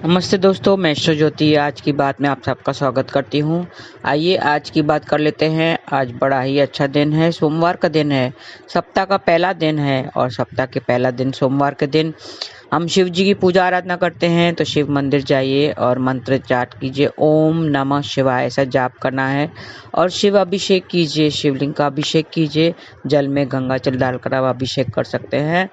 नमस्ते दोस्तों, मैं ईश्वर ज्योति आज की बात में आप सबका स्वागत करती हूँ। आइए आज की बात कर लेते हैं। आज बड़ा ही अच्छा दिन है, सोमवार का दिन है, सप्ताह का पहला दिन है और सप्ताह के पहला दिन सोमवार के दिन हम शिव जी की पूजा आराधना करते हैं। तो शिव मंदिर जाइए और मंत्र जाप कीजिए, ओम नमः शिवाय ऐसा जाप करना है और शिव अभिषेक कीजिए, शिवलिंग का अभिषेक कीजिए। जल में गंगा जल डालकर आप अभिषेक कर सकते हैं।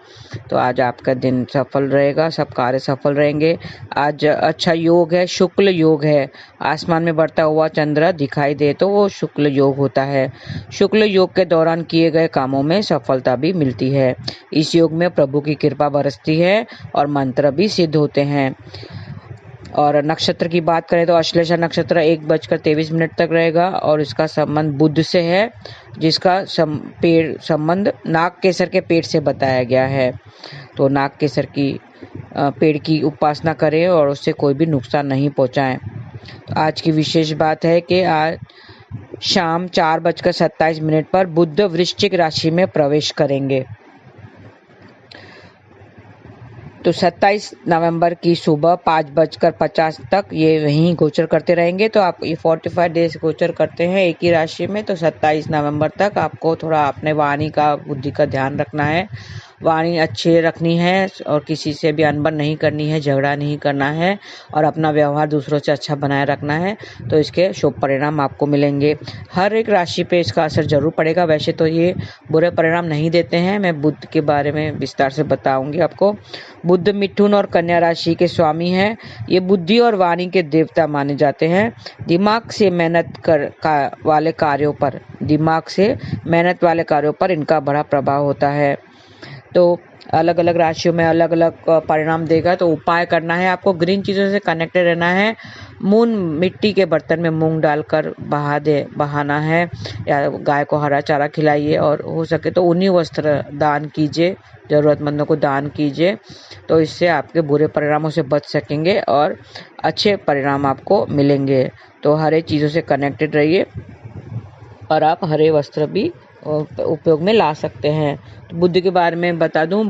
तो आज आपका दिन सफल रहेगा, सब कार्य सफल रहेंगे। आज अच्छा योग है, शुक्ल योग है। आसमान में बढ़ता हुआ चंद्र दिखाई दे तो वो शुक्ल योग होता है। शुक्ल योग के दौरान किए गए कामों में सफलता भी मिलती है। इस योग में प्रभु की कृपा बरसती है और मंत्र भी सिद्ध होते हैं। और नक्षत्र की बात करें तो अश्लेषा नक्षत्र 1:23 तक रहेगा और इसका संबंध बुध से है, जिसका संबंध नाग केसर के पेड़ से बताया गया है। तो नाग केसर की पेड़ की उपासना करें और उससे कोई भी नुकसान नहीं पहुंचाएं। तो आज की विशेष बात है कि आज शाम 4:27 पर बुध वृश्चिक राशि में प्रवेश करेंगे। तो 27 नवंबर की सुबह 5:50 तक ये वहीं गोचर करते रहेंगे। तो आप ये 45 डेज गोचर करते हैं एक ही राशि में। तो 27 नवंबर तक आपको थोड़ा अपने वाणी का, बुद्धि का ध्यान रखना है। वाणी अच्छी रखनी है और किसी से भी अनबन नहीं करनी है, झगड़ा नहीं करना है और अपना व्यवहार दूसरों से अच्छा बनाए रखना है। तो इसके शुभ परिणाम आपको मिलेंगे। हर एक राशि पे इसका असर जरूर पड़ेगा। वैसे तो ये बुरे परिणाम नहीं देते हैं। मैं बुध के बारे में विस्तार से बताऊंगी आपको। बुध मिथुन और कन्या राशि के स्वामी हैं। ये बुद्धि और वाणी के देवता माने जाते हैं। दिमाग से मेहनत वाले कार्यों पर इनका बड़ा प्रभाव होता है। तो अलग अलग राशियों में अलग अलग परिणाम देगा। तो उपाय करना है, आपको ग्रीन चीज़ों से कनेक्टेड रहना है। मिट्टी के बर्तन में मूंग डालकर बहाना है या गाय को हरा चारा खिलाइए और हो सके तो ऊनी वस्त्र दान कीजिए, ज़रूरतमंदों को दान कीजिए। तो इससे आपके बुरे परिणामों से बच सकेंगे और अच्छे परिणाम आपको मिलेंगे। तो हरे चीज़ों से कनेक्टेड रहिए और आप हरे वस्त्र भी उपयोग में ला सकते हैं। तो बुद्ध के बारे में बता दूं,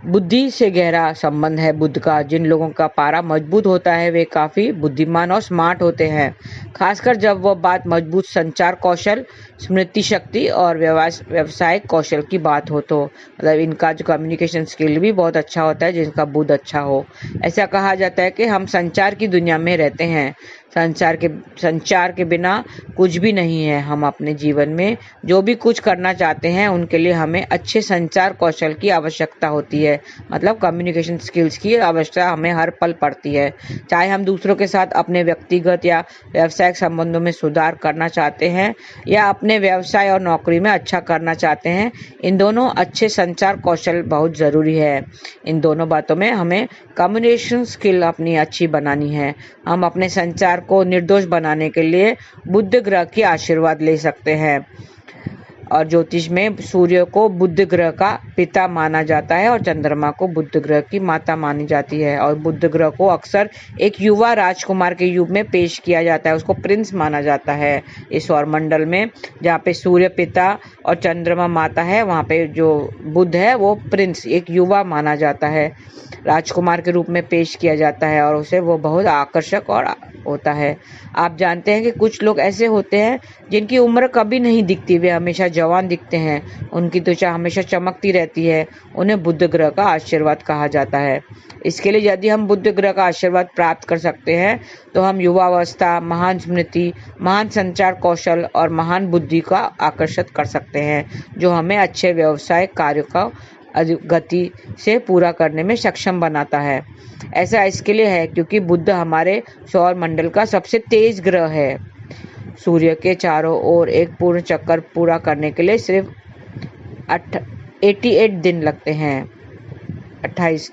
बुद्धि से गहरा संबंध है बुद्ध का। जिन लोगों का पारा मजबूत होता है वे काफ़ी बुद्धिमान और स्मार्ट होते हैं, खासकर जब वह बात मजबूत संचार कौशल, स्मृति शक्ति और व्यवसायिक कौशल की बात हो। तो मतलब इनका जो कम्युनिकेशन स्किल भी बहुत अच्छा होता है जिनका बुद्ध अच्छा हो। ऐसा कहा जाता है कि हम संचार की दुनिया में रहते हैं। संचार के बिना कुछ भी नहीं है। हम अपने जीवन में जो भी कुछ करना चाहते हैं उनके लिए हमें अच्छे संचार कौशल की आवश्यकता होती है। मतलब कम्युनिकेशन स्किल्स की आवश्यकता हमें हर पल पड़ती है। चाहे हम दूसरों के साथ अपने व्यक्तिगत या व्यावसायिक संबंधों में सुधार करना चाहते हैं या अपने व्यवसाय और नौकरी में अच्छा करना चाहते हैं, इन दोनों अच्छे संचार कौशल बहुत ज़रूरी है। इन दोनों बातों में हमें कम्युनिकेशन स्किल अपनी अच्छी बनानी है। हम अपने संचार को निर्दोष बनाने के लिए बुध ग्रह की आशीर्वाद ले सकते हैं। और ज्योतिष में सूर्य को बुध ग्रह का पिता माना जाता है और चंद्रमा को बुध ग्रह की माता मानी जाती है। और बुध ग्रह को अक्सर एक युवा राजकुमार के रूप में पेश किया जाता है, उसको प्रिंस माना जाता है। इस सौरमंडल में जहाँ पे सूर्य पिता और चंद्रमा माता है, वहाँ पे जो बुध है वो प्रिंस, एक युवा माना जाता है, राजकुमार के रूप में पेश किया जाता है और उसे वो बहुत आकर्षक और होता है। आप जानते हैं कि कुछ लोग ऐसे होते हैं जिनकी उम्र कभी नहीं दिखती, वे हमेशा जवान दिखते हैं, उनकी त्वचा हमेशा चमकती रहती है। उन्हें बुध ग्रह का आशीर्वाद कहा जाता है। इसके लिए यदि हम बुध ग्रह का आशीर्वाद प्राप्त कर सकते हैं तो हम युवावस्था, महान स्मृति, महान संचार कौशल और महान बुद्धि का आकर्षित कर सकते हैं, जो हमें अच्छे व्यवसाय कार्यों का गति से पूरा करने में सक्षम बनाता है। ऐसा इसके लिए है क्योंकि बुध हमारे सौर मंडल का सबसे तेज ग्रह है। सूर्य के चारों ओर एक पूर्ण चक्कर पूरा करने के लिए सिर्फ 88 दिन लगते हैं। 88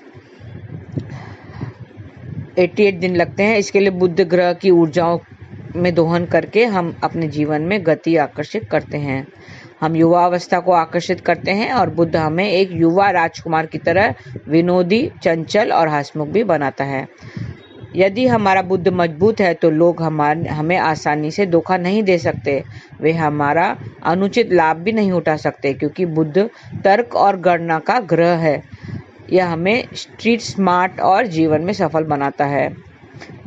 दिन लगते हैं। इसके लिए बुध ग्रह की ऊर्जाओं में दोहन करके हम अपने जीवन में गति आकर्षित करते हैं। हम युवा अवस्था को आकर्षित करते हैं और बुध हमें एक युवा राजकुमार की तरह विनोदी, चंचल और हंसमुख भी बनाता है। यदि हमारा बुद्ध मजबूत है तो लोग हमें आसानी से धोखा नहीं दे सकते, वे हमारा अनुचित लाभ भी नहीं उठा सकते, क्योंकि बुध तर्क और गणना का ग्रह है। यह हमें स्ट्रीट स्मार्ट और जीवन में सफल बनाता है।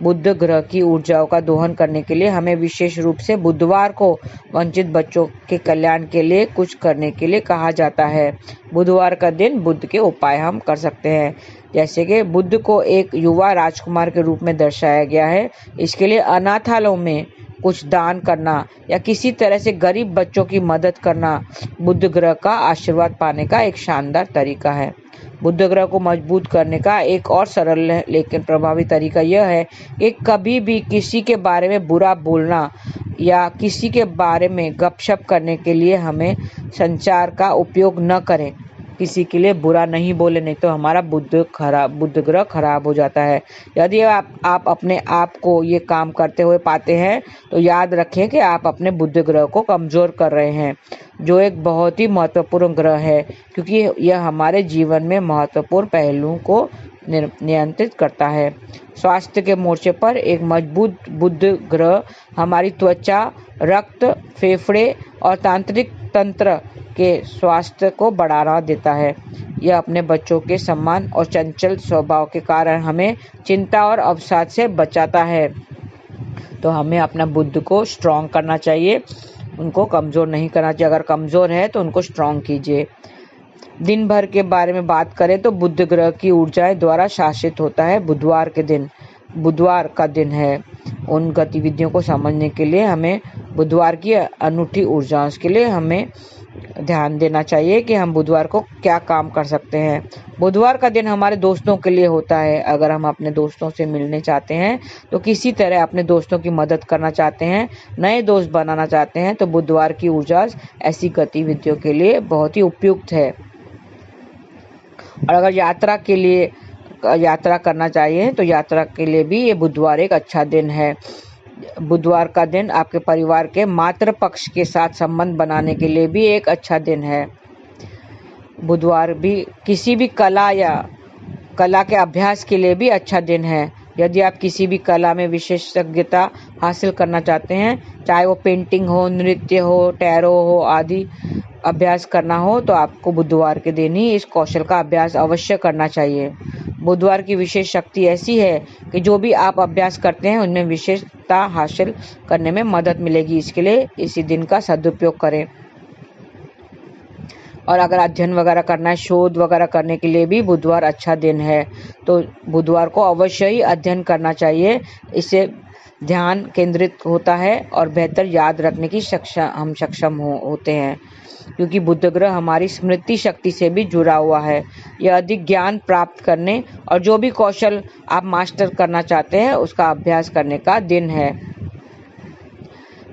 बुध ग्रह की ऊर्जाओं का दोहन करने के लिए हमें विशेष रूप से बुधवार को वंचित बच्चों के कल्याण के लिए कुछ करने के लिए कहा जाता है। बुधवार का दिन बुध के उपाय हम कर सकते हैं, जैसे कि बुध को एक युवा राजकुमार के रूप में दर्शाया गया है। इसके लिए अनाथालयों में कुछ दान करना या किसी तरह से गरीब बच्चों की मदद करना बुध ग्रह का आशीर्वाद पाने का एक शानदार तरीका है। बुध ग्रह को मजबूत करने का एक और सरल लेकिन प्रभावी तरीका यह है कि कभी भी किसी के बारे में बुरा बोलना या किसी के बारे में गपशप करने के लिए हमें संचार का उपयोग न करें। किसी के लिए बुरा नहीं बोले, नहीं तो हमारा बुध ग्रह खराब हो जाता है। यदि आप अपने आप को ये काम करते हुए पाते हैं तो याद रखें कि आप अपने बुध ग्रह को कमजोर कर रहे हैं, जो एक बहुत ही महत्वपूर्ण ग्रह है, क्योंकि यह हमारे जीवन में महत्वपूर्ण पहलुओं को नियंत्रित करता है। स्वास्थ्य के मोर्चे पर एक मजबूत बुध ग्रह हमारी त्वचा, रक्त, फेफड़े और तांत्रिक तंत्र के स्वास्थ्य को बढ़ावा देता है। यह अपने बच्चों के सम्मान और चंचल स्वभाव के कारण हमें चिंता और अवसाद से बचाता है। तो हमें अपना बुध को स्ट्रॉन्ग करना चाहिए, उनको कमज़ोर नहीं करना चाहिए। अगर कमज़ोर है तो उनको स्ट्रॉन्ग कीजिए। दिन भर के बारे में बात करें तो बुध ग्रह की ऊर्जाएं द्वारा शासित होता है। बुधवार का दिन है। उन गतिविधियों को समझने के लिए हमें बुधवार की अनूठी ऊर्जाओं के लिए हमें ध्यान देना चाहिए कि हम बुधवार को क्या काम कर सकते हैं। बुधवार का दिन हमारे दोस्तों के लिए होता है। अगर हम अपने दोस्तों से मिलने चाहते हैं तो किसी तरह अपने दोस्तों की मदद करना चाहते हैं, नए दोस्त बनाना चाहते हैं, तो बुधवार की ऊर्जा ऐसी गतिविधियों के लिए बहुत ही उपयुक्त है। और अगर यात्रा करना चाहिए तो यात्रा के लिए भी ये बुधवार एक अच्छा दिन है। बुधवार का दिन आपके परिवार के मातृ पक्ष के साथ संबंध बनाने के लिए भी एक अच्छा दिन है। बुधवार भी किसी भी कला के अभ्यास के लिए भी अच्छा दिन है। यदि आप किसी भी कला में विशेषज्ञता हासिल करना चाहते हैं, चाहे वो पेंटिंग हो, नृत्य हो, टैरो हो आदि अभ्यास करना हो, तो आपको बुधवार के दिन ही इस कौशल का अभ्यास अवश्य करना चाहिए। बुधवार की विशेष शक्ति ऐसी है कि जो भी आप अभ्यास करते हैं उनमें विशेषता हासिल करने में मदद मिलेगी। इसके लिए इसी दिन का सदुपयोग करें। और अगर अध्ययन वगैरह करना है, शोध वगैरह करने के लिए भी बुधवार अच्छा दिन है। तो बुधवार को अवश्य ही अध्ययन करना चाहिए। इससे ध्यान केंद्रित होता है और बेहतर याद रखने की सक्षम होते हैं, क्योंकि बुध ग्रह हमारी स्मृति शक्ति से भी जुड़ा हुआ है। यह अधिक ज्ञान प्राप्त करने और जो भी कौशल आप मास्टर करना चाहते हैं उसका अभ्यास करने का दिन है।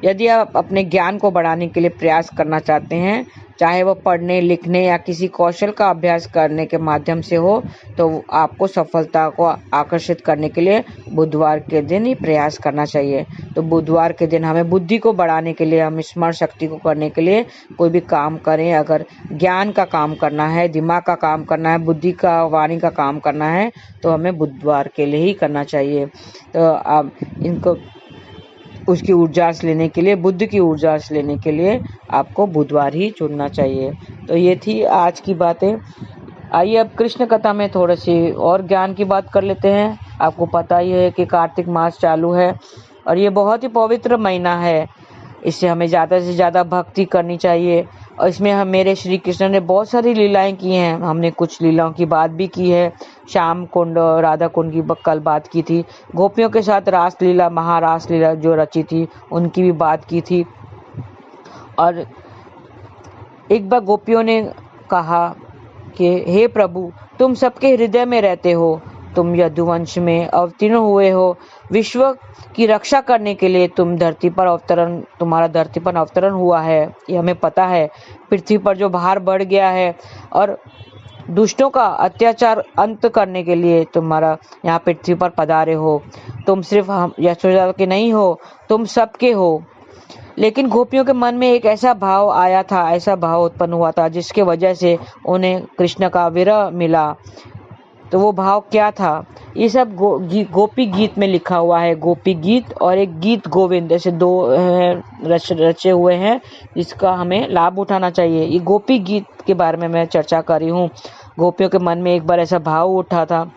यदि आप अपने ज्ञान को बढ़ाने के लिए प्रयास करना चाहते हैं, चाहे वो पढ़ने, लिखने या किसी कौशल का अभ्यास करने के माध्यम से हो, तो आपको सफलता को आकर्षित करने के लिए बुधवार के दिन ही प्रयास करना चाहिए। तो बुधवार के दिन हमें बुद्धि को बढ़ाने के लिए, हम स्मरण शक्ति को करने के लिए कोई भी काम करें। अगर ज्ञान का काम करना है, दिमाग का काम करना है, बुद्धि का, वाणी का काम करना है, तो हमें बुधवार के लिए ही करना चाहिए। तो आप इनको उसकी ऊर्जा लेने के लिए, बुद्ध की ऊर्जा लेने के लिए आपको बुधवार ही चुनना चाहिए। तो ये थी आज की बातें। आइए अब कृष्ण कथा में थोड़ी सी और ज्ञान की बात कर लेते हैं। आपको पता ही है कि कार्तिक मास चालू है और ये बहुत ही पवित्र महीना है। इससे हमें ज़्यादा से ज़्यादा भक्ति करनी चाहिए। और इसमें मेरे श्री कृष्ण ने बहुत सारी लीलाएं की हैं। हमने कुछ लीलाओं की बात भी की है। श्याम कुंड, राधा कुंड की कल बात की थी। गोपियों के साथ रास लीला, महारास लीला जो रची थी, उनकी भी बात की थी। और एक बार गोपियों ने कहा कि हे प्रभु, तुम सबके हृदय में रहते हो, तुम यदुवंश में अवतीर्ण हुए हो, विश्व की रक्षा करने के लिए तुम्हारा धरती पर अवतरण हुआ है, ये हमें पता है। पृथ्वी पर जो भार बढ़ गया है और दुष्टों का अत्याचार अंत करने के लिए तुम्हारा यहाँ पृथ्वी पर पधारे हो। तुम सिर्फ हम यशोदा के नहीं हो, तुम सबके हो। लेकिन गोपियों के मन में एक ऐसा भाव आया था, ऐसा भाव उत्पन्न हुआ था जिसके वजह से उन्हें कृष्ण का विरह मिला। तो वो भाव क्या था? ये सब गोपी गीत में लिखा हुआ है। गोपी गीत और एक गीत गोविंद, ऐसे दो रचे हुए हैं जिसका हमें लाभ उठाना चाहिए। ये गोपी गीत के बारे में मैं चर्चा कर रही हूँ। गोपियों के मन में एक बार ऐसा भाव उठा था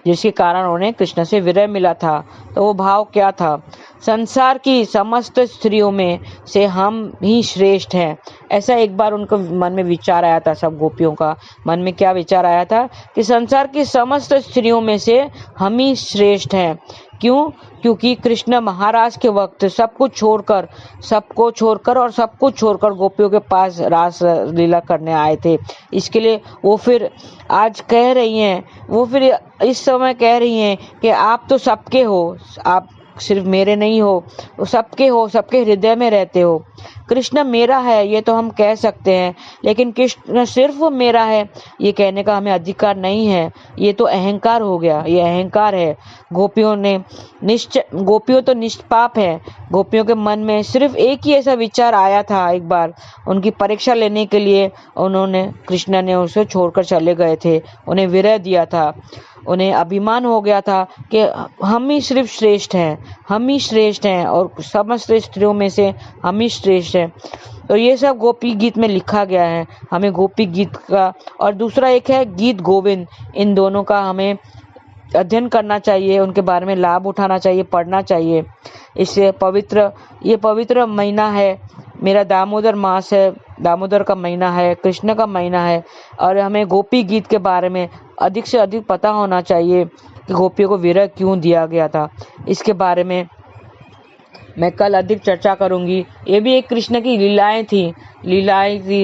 जिसके कारण उन्हें कृष्ण से विरह मिला था। तो वो भाव क्या था? संसार की समस्त स्त्रियों में से हम ही श्रेष्ठ हैं। ऐसा एक बार उनको मन में विचार आया था। सब गोपियों का मन में क्या विचार आया था कि संसार की समस्त स्त्रियों में से हम ही श्रेष्ठ हैं। क्यों? क्योंकि कृष्ण महाराज के वक्त सब कुछ छोड़कर और सब कुछ छोड़कर गोपियों के पास रास लीला करने आए थे। इसके लिए वो फिर आज कह रही हैं, वो फिर इस समय कह रही हैं कि आप तो सबके हो, आप सिर्फ मेरे नहीं हो, वो सबके हो, सबके हृदय में रहते हो। कृष्ण मेरा है ये तो हम कह सकते हैं, लेकिन कृष्ण सिर्फ मेरा है ये कहने का हमें अधिकार नहीं है। ये तो अहंकार हो गया, ये अहंकार है। गोपियों तो निष्पाप है। गोपियों के मन में सिर्फ एक ही ऐसा विचार आया था। एक बार उनकी परीक्षा लेने के लिए कृष्ण ने उसे छोड़कर चले गए थे, उन्हें विरह दिया था। उन्हें अभिमान हो गया था कि हम ही सिर्फ श्रेष्ठ हैं, हम ही श्रेष्ठ हैं और समस्त स्त्रियों में से हम ही श्रेष्ठ हैं। तो ये सब गोपी गीत में लिखा गया है। हमें गोपी गीत का और दूसरा एक है गीत गोविंद, इन दोनों का हमें अध्ययन करना चाहिए, उनके बारे में लाभ उठाना चाहिए, पढ़ना चाहिए। इससे ये पवित्र महीना है, मेरा दामोदर मास है, दामोदर का महीना है, कृष्ण का महीना है और हमें गोपी गीत के बारे में अधिक से अधिक पता होना चाहिए कि गोपियों को विरह क्यों दिया गया था। इसके बारे में मैं कल अधिक चर्चा करूंगी। ये भी एक कृष्ण की लीलाएं थी,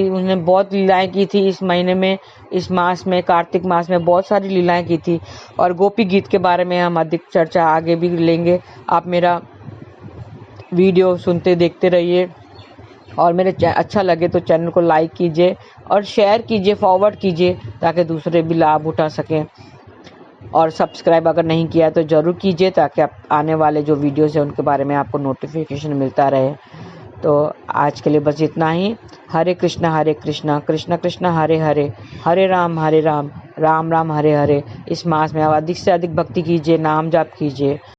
उन्होंने बहुत लीलाएं की थी इस महीने में, इस मास में, कार्तिक मास में बहुत सारी लीलाएं की थी और गोपी गीत के बारे में हम अधिक चर्चा आगे भी लेंगे। आप मेरा वीडियो सुनते देखते रहिए और मेरे अच्छा लगे तो चैनल को लाइक कीजिए और शेयर कीजिए, फॉरवर्ड कीजिए ताकि दूसरे भी लाभ उठा सकें। और सब्सक्राइब अगर नहीं किया तो ज़रूर कीजिए ताकि आप आने वाले जो वीडियोस हैं उनके बारे में आपको नोटिफिकेशन मिलता रहे। तो आज के लिए बस इतना ही। हरे कृष्णा कृष्ण कृष्ण हरे हरे, हरे राम राम राम हरे हरे। इस मास में आप अधिक से अधिक भक्ति कीजिए, नाम जाप कीजिए।